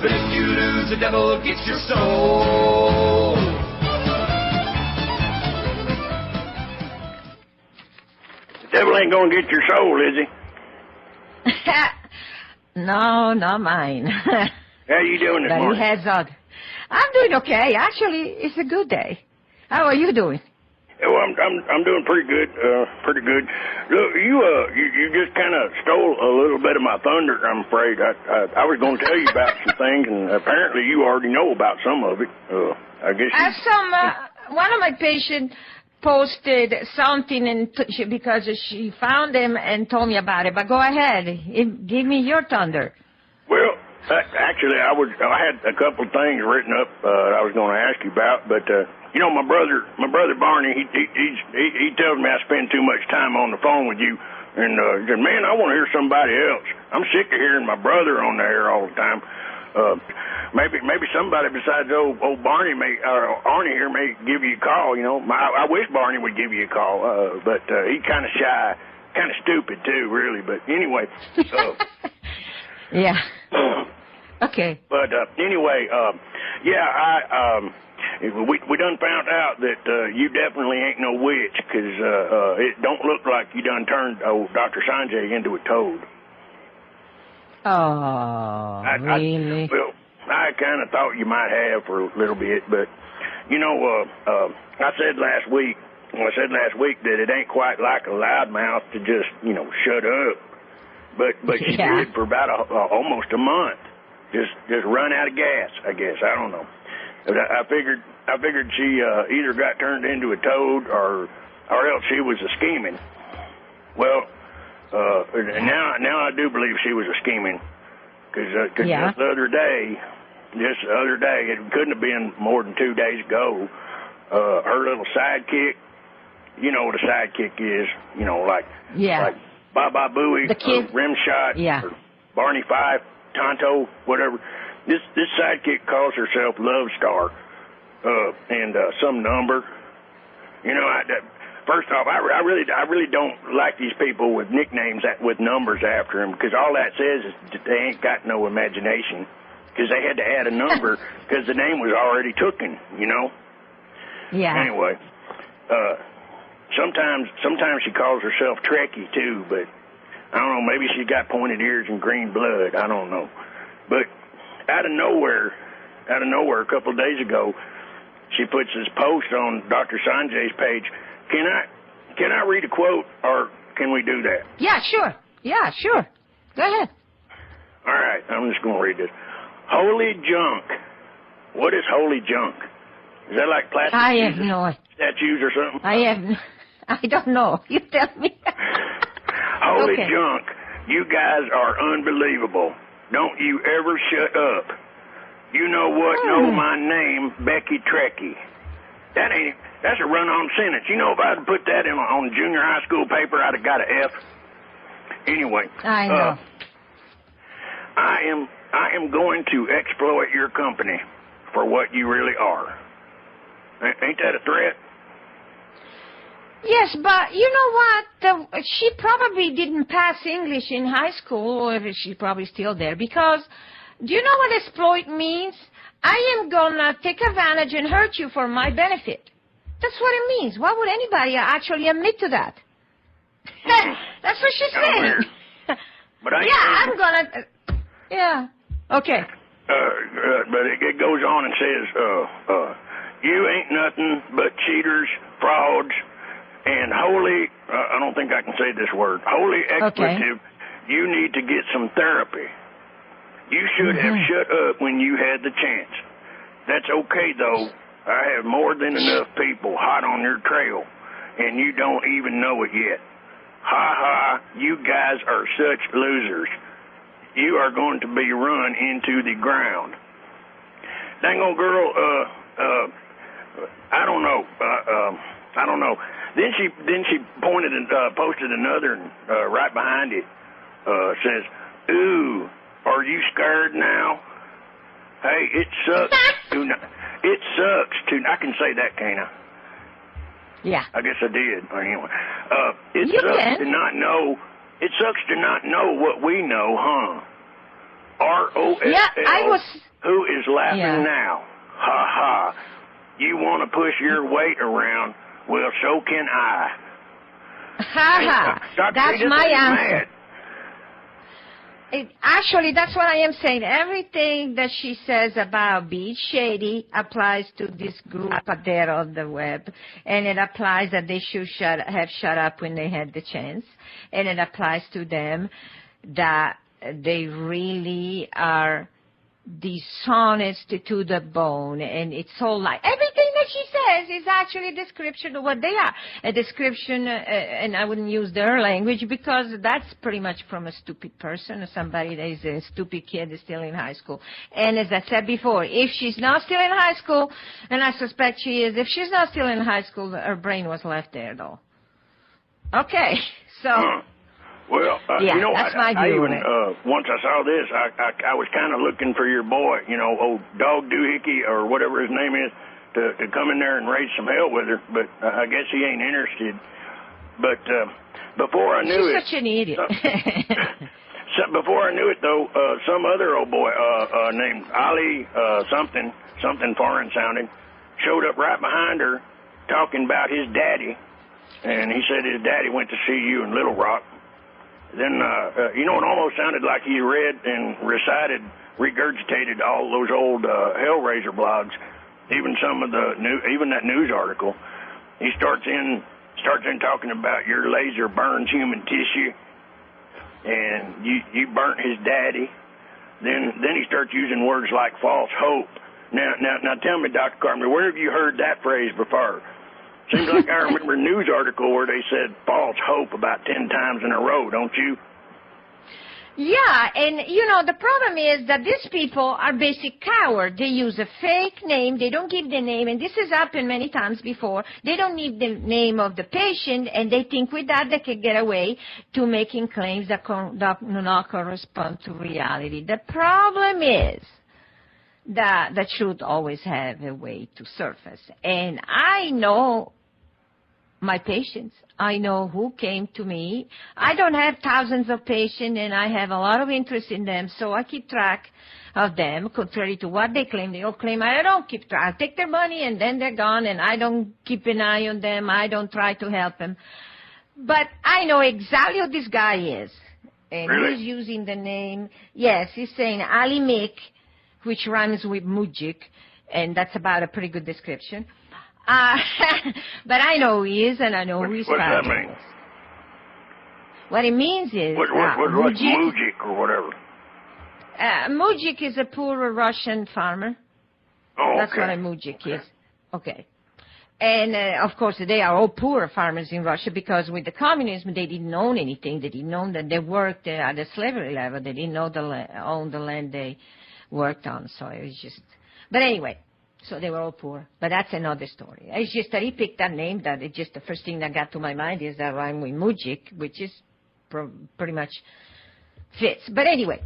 But if you lose, the devil gets your soul. The devil ain't gonna get your soul, is he? No, not mine. How you doing this But morning? he heads out. I'm doing okay. Actually, it's a good day. How are you doing? Well, I'm doing pretty good. Pretty good. Look, you just kind of stole a little bit of my thunder. I'm afraid. I was going to tell you about some things, and apparently you already know about some of it. I guess. One of my patients posted something because she found him and told me about it. But go ahead, give me your thunder. Well, actually, I had a couple of things written up I was going to ask you about, but. You know, my brother Barney, he tells me I spend too much time on the phone with you, and he said, man, I want to hear somebody else. I'm sick of hearing my brother on the air all the time. Maybe somebody besides old Barney Arnie here may give you a call. You know, I wish Barney would give you a call, but he's kind of shy, kind of stupid too, really. But anyway. Yeah. Okay. But anyway, yeah, We done found out that you definitely ain't no witch, because it don't look like you done turned old Dr. Sanjay into a toad. Oh, really? I kind of thought you might have for a little bit, but, you know, I said last week that it ain't quite like a loudmouth to just, you know, shut up. But she did for about almost a month. Just run out of gas, I guess. I don't know. I figured she either got turned into a toad or else she was a scheming. Well, now I do believe she was a scheming, because just the other day, it couldn't have been more than 2 days ago. Her little sidekick, you know what a sidekick is, you know, like Baba Booey, or Rimshot, or Barney Fife, Tonto, whatever. This sidekick calls herself Love Star, and some number. You know, first off, I really don't like these people with nicknames with numbers after them, because all that says is that they ain't got no imagination, because they had to add a number because the name was already taken. You know. Yeah. Anyway, sometimes she calls herself Trekkie too, but I don't know. Maybe she's got pointed ears and green blood. I don't know, but. Out of nowhere, a couple of days ago, she puts this post on Dr. Sanjay's page. Can I read a quote, or can we do that? Yeah, sure. Yeah, sure. Go ahead. All right, I'm just going to read this. Holy junk. What is holy junk? Is that like plastic statues or something? I don't know. You tell me. Holy junk. You guys are unbelievable. Don't you ever shut up. You know what? Know my name, Becky Trekkie. That's a run-on sentence. You know, if I'd put that on junior high school paper, I'd have got an F. Anyway. I know. I am going to exploit your company for what you really are. Ain't that a threat? Yes, but you know what? She probably didn't pass English in high school, or she's probably still there, because do you know what exploit means? I am going to take advantage and hurt you for my benefit. That's what it means. Why would anybody actually admit to that? That's what she's saying. But I'm going to... Yeah. Okay. But it goes on and says, you ain't nothing but cheaters, frauds, and holy, I don't think I can say this word, holy expletive, you need to get some therapy. You should have shut up when you had the chance. That's okay, though. I have more than enough people hot on your trail, and you don't even know it yet. Ha ha, you guys are such losers. You are going to be run into the ground. Dang old girl, I don't know. I don't know. Then she pointed and posted another, right behind it, says, ooh, are you scared now? Hey, it sucks. It sucks to, I can say that, can't I? Yeah. I guess I did. Anyway, it sucks to not know. It sucks to not know what we know, huh? ROSL. Yeah, Everyone's laughing now. Ha ha. You want to push your weight around? Well, so can I. Ha ha. That's my answer. Actually, that's what I am saying. Everything that she says about being shady applies to this group out there on the web, and it applies that they should have shut up when they had the chance, and it applies to them that they really are dishonest to the bone, and it's all like everything that she says is actually a description of what they are. A description, and I wouldn't use their language because that's pretty much from a stupid person or somebody that is a stupid kid is still in high school. And as I said before, if she's not still in high school, and I suspect she is, if she's not still in high school, her brain was left there, though. Okay, so... Well, yeah, you know, that's I my view even, once I saw this, I was kind of looking for your boy, you know, old Dog Doohickey or whatever his name is, to come in there and raise some hell with her, but I guess he ain't interested. But before I knew She's such an idiot. Before I knew it, though, some other old boy named Ali something foreign sounding, showed up right behind her talking about his daddy, and he said his daddy went to see you in Little Rock. Then, you know, it almost sounded like he read and regurgitated all those old Hellraiser blogs, even some of even that news article. He starts in talking about your laser burns human tissue, and you burnt his daddy. Then he starts using words like false hope. Now, tell me, Dr. Carpenter, where have you heard that phrase before? Seems like I remember a news article where they said false hope about 10 times in a row, don't you? Yeah, and, you know, the problem is that these people are basic cowards. They use a fake name. They don't give the name, and this has happened many times before. They don't give the name of the patient, and they think with that they can get away to making claims that do not correspond to reality. The problem is that the truth always have a way to surface. And I know my patients. I know who came to me. I don't have thousands of patients, and I have a lot of interest in them, so I keep track of them, contrary to what they claim. They all claim I don't keep track. I take their money, and then they're gone, and I don't keep an eye on them. I don't try to help them. But I know exactly who this guy is. And really? He's using the name, yes, he's saying Alhimik, which rhymes with Mujik, and that's about a pretty good description. But I know who he is, and I know who he's What does that trying. mean? What it means is What's Mujik or whatever? Mujik is a poor Russian farmer. Oh, That's okay. what a Mujik is. Okay. And, of course, they are all poor farmers in Russia because with the communism, they didn't own anything. They didn't own that. They worked at the slavery level. They didn't own the land they worked on. So it was just... But anyway, so they were all poor. But that's another story. It's just that he picked that name. That it's just the first thing that got to my mind is that rhyme with Mujik, which is pretty much fits. But anyway,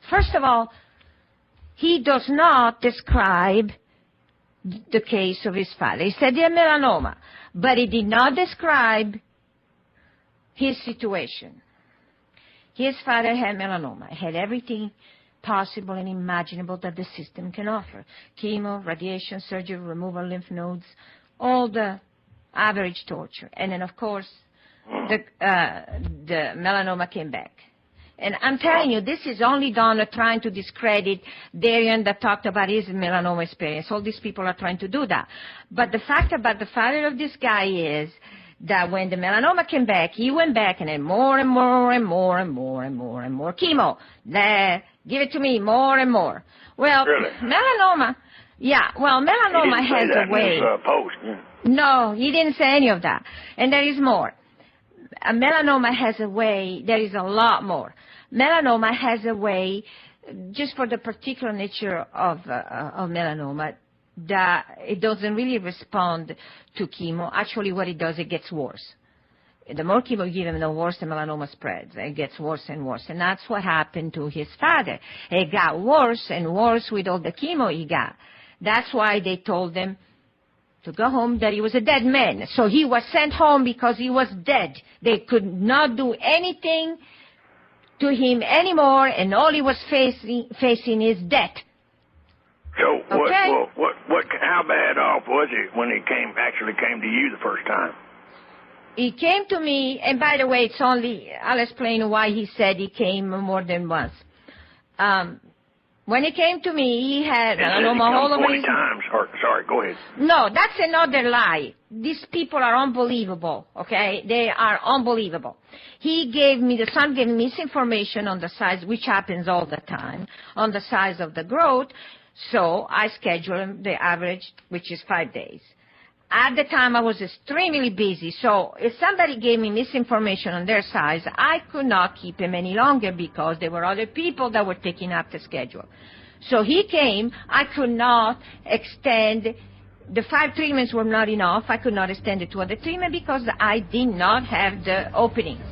first of all, he does not describe the case of his father. He said he had melanoma, but he did not describe his situation. His father had melanoma. He had everything possible and imaginable that the system can offer. Chemo, radiation, surgery, removal of lymph nodes, all the average torture. And then, of course, the melanoma came back. And I'm telling you, this is only done trying to discredit Darian that talked about his melanoma experience. All these people are trying to do that. But the fact about the father of this guy is that when the melanoma came back, he went back and had more and more and more and more and more and more chemo. Give it to me, more and more. Well, really? Melanoma, yeah, well, melanoma has a way. In his post. Yeah. No, he didn't say any of that. And there is more. A melanoma has a way, there is a lot more. Melanoma has a way, just for the particular nature of melanoma, that it doesn't really respond to chemo. Actually, what it does, it gets worse. The more chemo you give him, the worse the melanoma spreads. It gets worse and worse. And that's what happened to his father. It got worse and worse with all the chemo he got. That's why they told him to go home, that he was a dead man. So he was sent home because he was dead. They could not do anything to him anymore, and all he was facing is death. So Okay. how bad off was it when he actually came to you the first time? He came to me, and by the way, I'll explain why he said he came more than once. When he came to me, he had, I don't know, my whole 20 times. Sorry, go ahead. No, that's another lie. These people are unbelievable, okay? They are unbelievable. The son gave me misinformation on the size, which happens all the time, on the size of the growth. So I scheduled the average, which is 5 days. At the time, I was extremely busy. So if somebody gave me misinformation on their size, I could not keep him any longer because there were other people that were taking up the schedule. So he came. I could not extend. The 5 treatments were not enough. I could not extend it to other treatment because I did not have the openings.